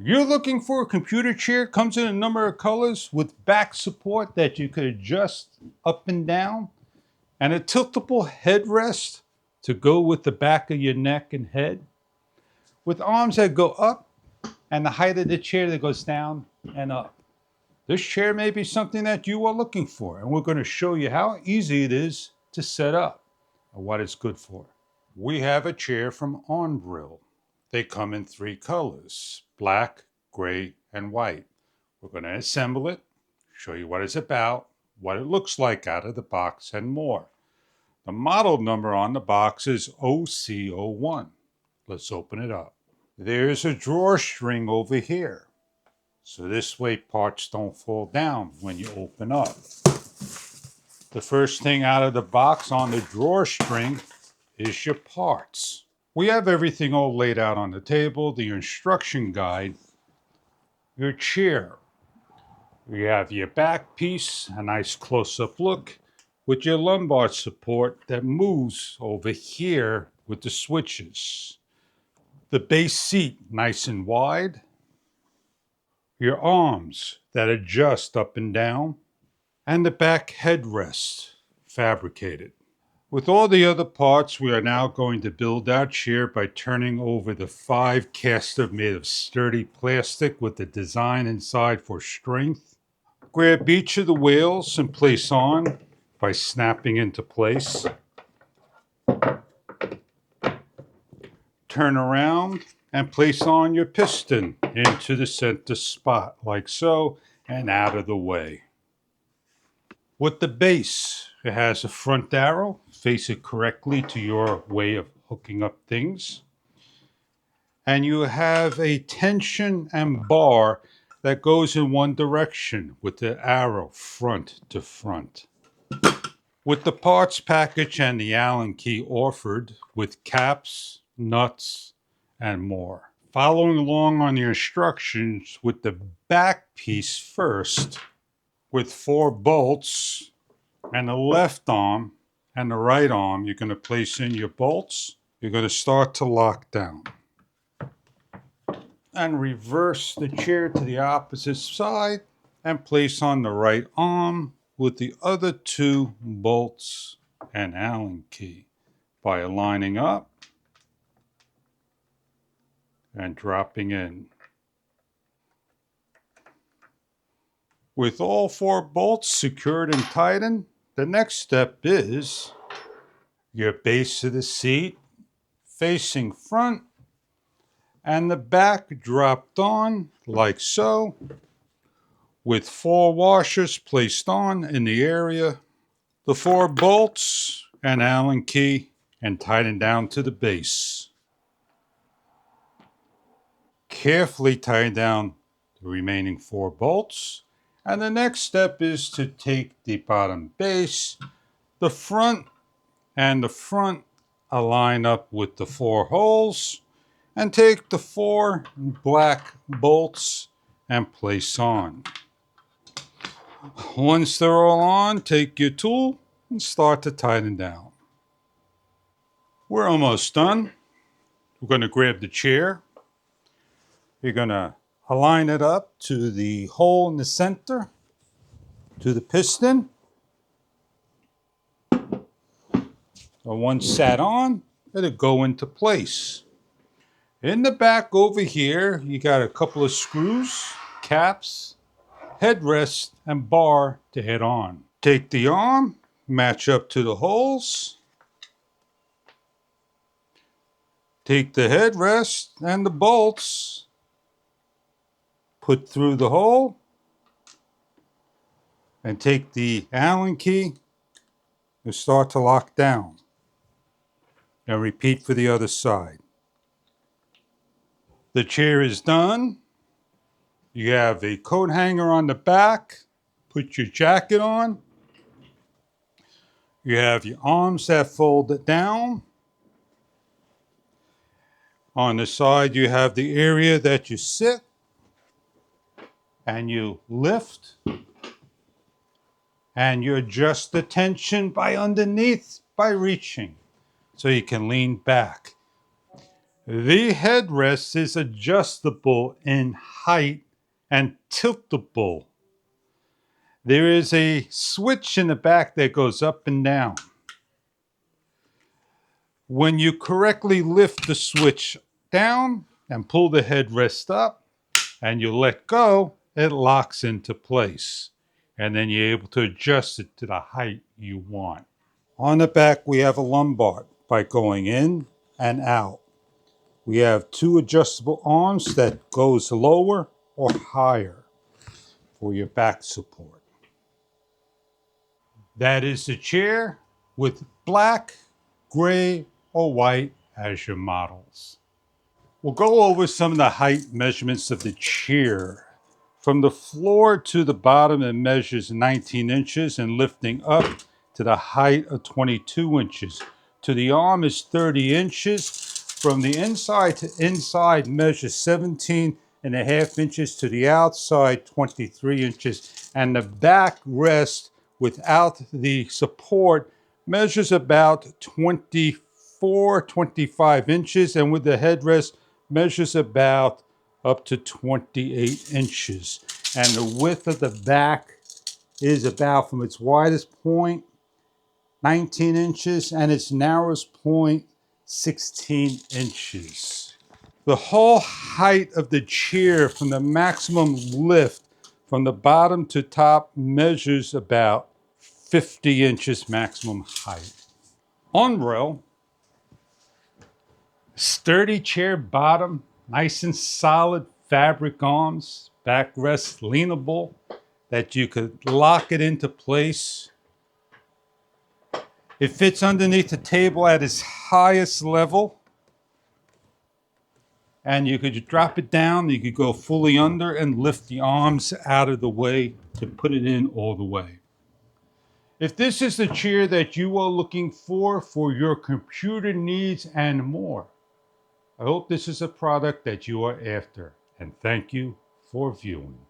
You're looking for a computer chair, comes in a number of colors with back support that you could adjust up and down, and a tiltable headrest to go with the back of your neck and head, with arms that go up and the height of the chair that goes down and up. This chair may be something that you are looking for, and we're going to show you how easy it is to set up and what it's good for. We have a chair from ONBRILL. They come in 3 colors, black, gray, and white. We're going to assemble it, show you what it's about, what it looks like out of the box, and more. The model number on the box is OC01. Let's open it up. There's a drawstring over here. So this way parts don't fall down when you open up. The first thing out of the box on the drawstring is your parts. We have everything all laid out on the table, the instruction guide, your chair. You have your back piece, a nice close-up look, with your lumbar support that moves over here with the switches. The base seat, nice and wide. Your arms that adjust up and down, and the back headrest, fabricated. With all the other parts, we are now going to build our chair by turning over the 5 caster made of sturdy plastic with the design inside for strength. Grab each of the wheels and place on by snapping into place. Turn around and place on your piston into the center spot, like so, and out of the way. With the base, it has a front arrow. Face it correctly to your way of hooking up things. And you have a tension and bar that goes in one direction with the arrow front to front. With the parts package and the Allen key offered with caps, nuts, and more. Following along on the instructions with the back piece first, with 4 bolts and the left arm and the right arm, you're going to place in your bolts. You're going to start to lock down. And reverse the chair to the opposite side and place on the right arm with the other 2 bolts and Allen key by aligning up and dropping in. With all 4 bolts secured and tightened, the next step is your base of the seat facing front and the back dropped on like so, with 4 washers placed on in the area, the 4 bolts and Allen key, and tightened down to the base. Carefully tie down the remaining 4 bolts, and the next step is to take the bottom base, the front align up with the 4 holes, and take the 4 black bolts and place on. Once they're all on, take your tool and start to tighten down. We're almost done. We're going to grab the chair. You're going to align it up to the hole in the center, to the piston. Once sat on, it'll go into place. In the back over here, you got a couple of screws, caps, headrest, and bar to head on. Take the arm, match up to the holes. Take the headrest and the bolts, put through the hole, and take the Allen key and start to lock down. And repeat for the other side. The chair is done. You have a coat hanger on the back. Put your jacket on. You have your arms that fold down. On the side, you have the area that you sit and you lift and you adjust the tension by underneath by reaching so you can lean back. The headrest is adjustable in height and tiltable. There is a switch in the back that goes up and down. When you correctly lift the switch down and pull the headrest up and you let go, it locks into place. And then you're able to adjust it to the height you want. On the back, we have a lumbar by going in and out. We have two adjustable arms that goes lower or higher for your back support. That is the chair with black, gray, or white as your models. We'll go over some of the height measurements of the chair. From the floor to the bottom, it measures 19 inches and lifting up to the height of 22 inches. To the arm is 30 inches. From the inside to inside measures 17.5 inches. To the outside, 23 inches. And the back rest without the support measures about 25 inches. And with the headrest, measures about up to 28 inches. And the width of the back is about, from its widest point, 19 inches, and its narrowest point, 16 inches. The whole height of the chair from the maximum lift from the bottom to top measures about 50 inches maximum height. ONBRILL, sturdy chair bottom, nice and solid fabric arms, backrest leanable, that you could lock it into place. It fits underneath the table at its highest level, and you could drop it down, you could go fully under and lift the arms out of the way to put it in all the way. If this is the chair that you are looking for your computer needs and more, I hope this is a product that you are after, and thank you for viewing.